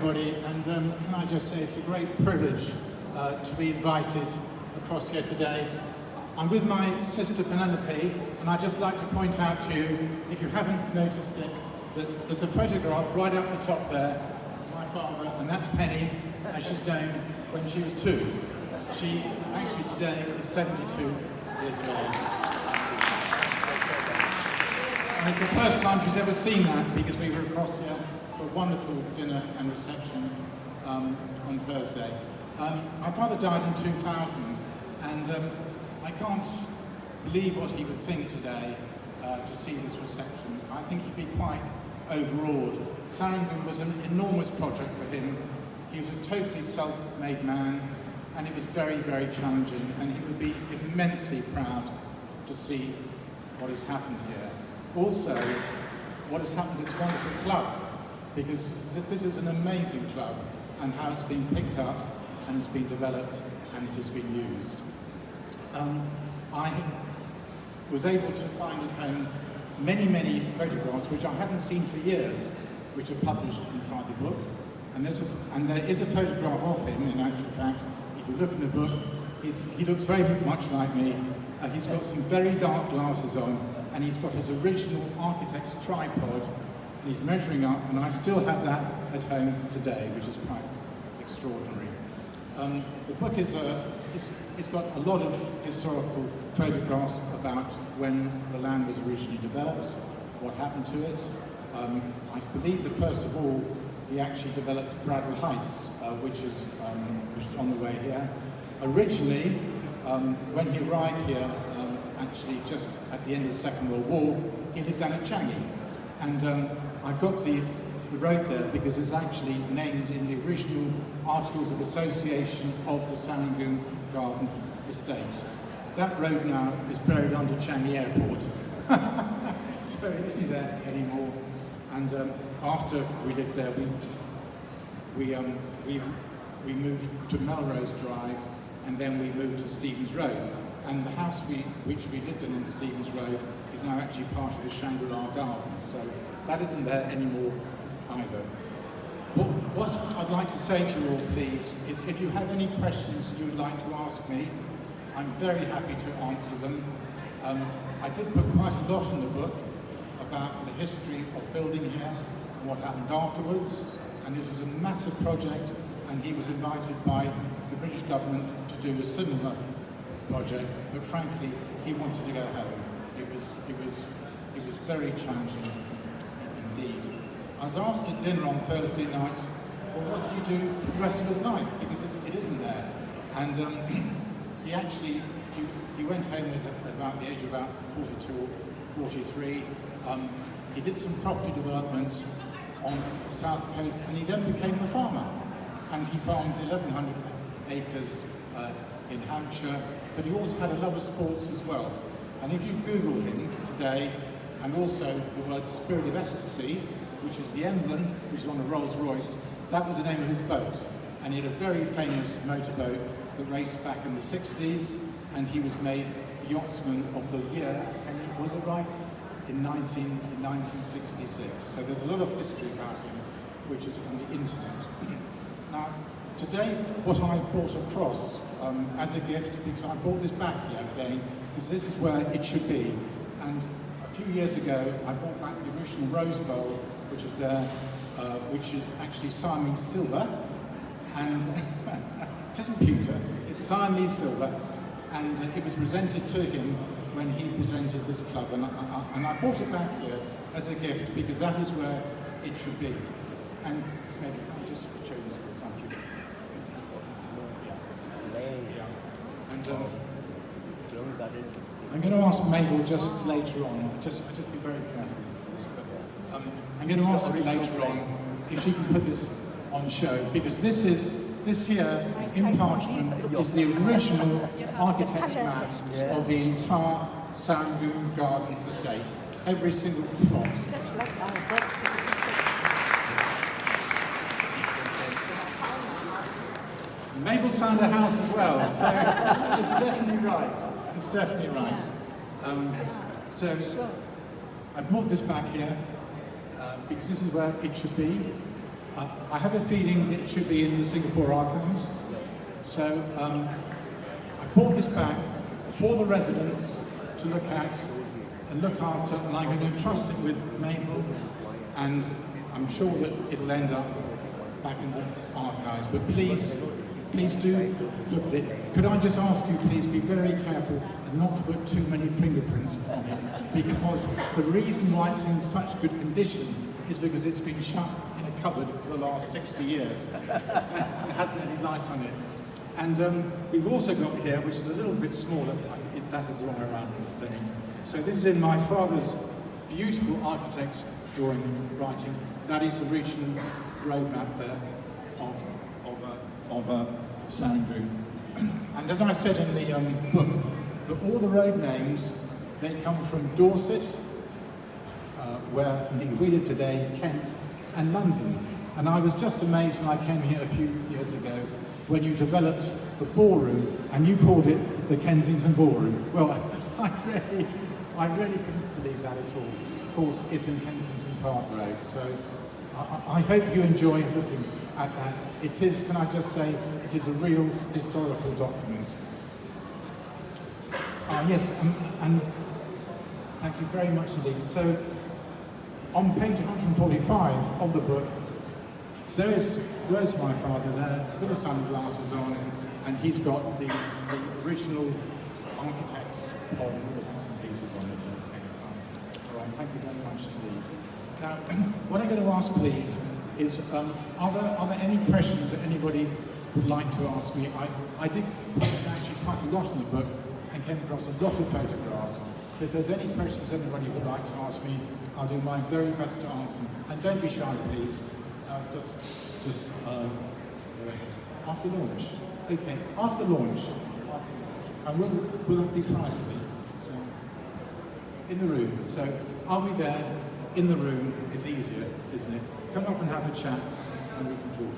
Everybody, and can I just say it's a great privilege to be invited across here today. I'm with my sister Penelope, and I'd just like to point out to you, if you haven't noticed it, that there's a photograph right up the top there of my father, and that's Penny, and she's known when she was 2. She actually today is 72 years of age. And it's the first time she's ever seen that because we were across here for a wonderful dinner and reception on Thursday. My father died in 2000, and I can't believe what he would think today to see this reception. I think he'd be quite overawed. Serangoon was an enormous project for him. He was a totally self-made man, and it was very, very challenging, and he would be immensely proud to see what has happened here. Also, what has happened to this wonderful club, because this is an amazing club, and how it's been picked up, and it's been developed, and it has been used. I was able to find at home many, many photographs which I hadn't seen for years, which are published inside the book. And there is a photograph of him, in actual fact. If you look in the book, he looks very much like me. He's got some very dark glasses on, and he's got his original architect's tripod, and he's measuring up, and I still have that at home today, which is quite extraordinary. The book it's got a lot of historical photographs about when the land was originally developed, what happened to it. I believe that first of all, he actually developed Bradwell Heights, which is on the way here. Originally, when he arrived here, actually just at the end of the Second World War, he lived down at Changi. And I got the road there because it's actually named in the original Articles of Association of the Serangoon Garden Estate. That road now is buried under Changi Airport. So it isn't there anymore. And after we lived there, we moved to Melrose Drive, and then we moved to Stevens Road. And the house which we lived in Stevens Road is now actually part of the Shangri-La Gardens. So that isn't there anymore either. What I'd like to say to you all, please, is if you have any questions you would like to ask me, I'm very happy to answer them. I did put quite a lot in the book about the history of building here and what happened afterwards, and this was a massive project, and he was invited by the British government to do a similar project, but frankly, he wanted to go home. It was very challenging indeed. I was asked at dinner on Thursday night, well, what do you do for the rest of his life? Because it isn't there. And he went home at about the age of about 42 or 43. He did some property development on the south coast, and he then became a farmer. And he farmed 1,100 acres in Hampshire, but he also had a love of sports as well. And if you Google him today, and also the word Spirit of Ecstasy, which is the emblem, which is on a Rolls Royce, that was the name of his boat. And he had a very famous motorboat that raced back in the 60s, and he was made Yachtsman of the Year, and was it right? In 1966. So there's a lot of history about him, which is on the internet. Now, today, what I brought across as a gift, because I brought this back here again, because this is where it should be. And a few years ago, I brought back the original Rose Bowl, which is there, which is actually Siamese silver, and it isn't pewter, it's Siamese silver, and it was presented to him when he presented this club, and I brought it back here as a gift because that is where it should be. And maybe can I just show this, please? Thank you. And I'm going to ask Mabel just later on. Just be very careful with this, but I'm going to ask her later on if she can put this on show, because this here in parchment is the original architect's map of the entire Serangoon Garden estate, every single plot. Just like our books. Mabel's found a house as well, so it's definitely right. It's definitely right. So I brought this back here because this is where it should be. I have a feeling that it should be in the Singapore archives. So I brought this back for the residents to look at and look after, and I'm going to entrust it with Mabel, and I'm sure that it'll end up back in the archives. But please do look at it. Could I just ask you, please be very careful and not to put too many fingerprints on it, because the reason why it's in such good condition is because it's been shut in a cupboard for the last 60 years. It hasn't any light on it. And we've also got here, which is a little bit smaller, I think that is the wrong way around, Lenny. So this is in my father's beautiful architect's drawing writing. That is the regional road map there of Serangoon. And as I said in the book, that all the road names, they come from Dorset, where indeed we live today, Kent, and London. And I was just amazed when I came here a few years ago when you developed the ballroom and you called it the Kensington Ballroom. Well, I really couldn't believe that at all. Of course, it's in Kensington Park Road, so I hope you enjoy looking at that. It is, can I just say, it is a real historical document. Yes, and thank you very much indeed. So, on page 145 of the book, there's my father there with the sunglasses on, and he's got the original architect's bits and pieces on it. All right, thank you very much indeed. Now, what I'm going to ask, please, is are there any questions that anybody would like to ask me? I did post actually quite a lot in the book and came across a lot of photographs. But if there's any questions anybody would like to ask me, I'll do my very best to answer. And don't be shy, please. Just after launch. Okay, after launch. And will it be privately? So, in the room. So, I'll be there in the room. It's easier, isn't it? Come up and have a chat, and we can talk.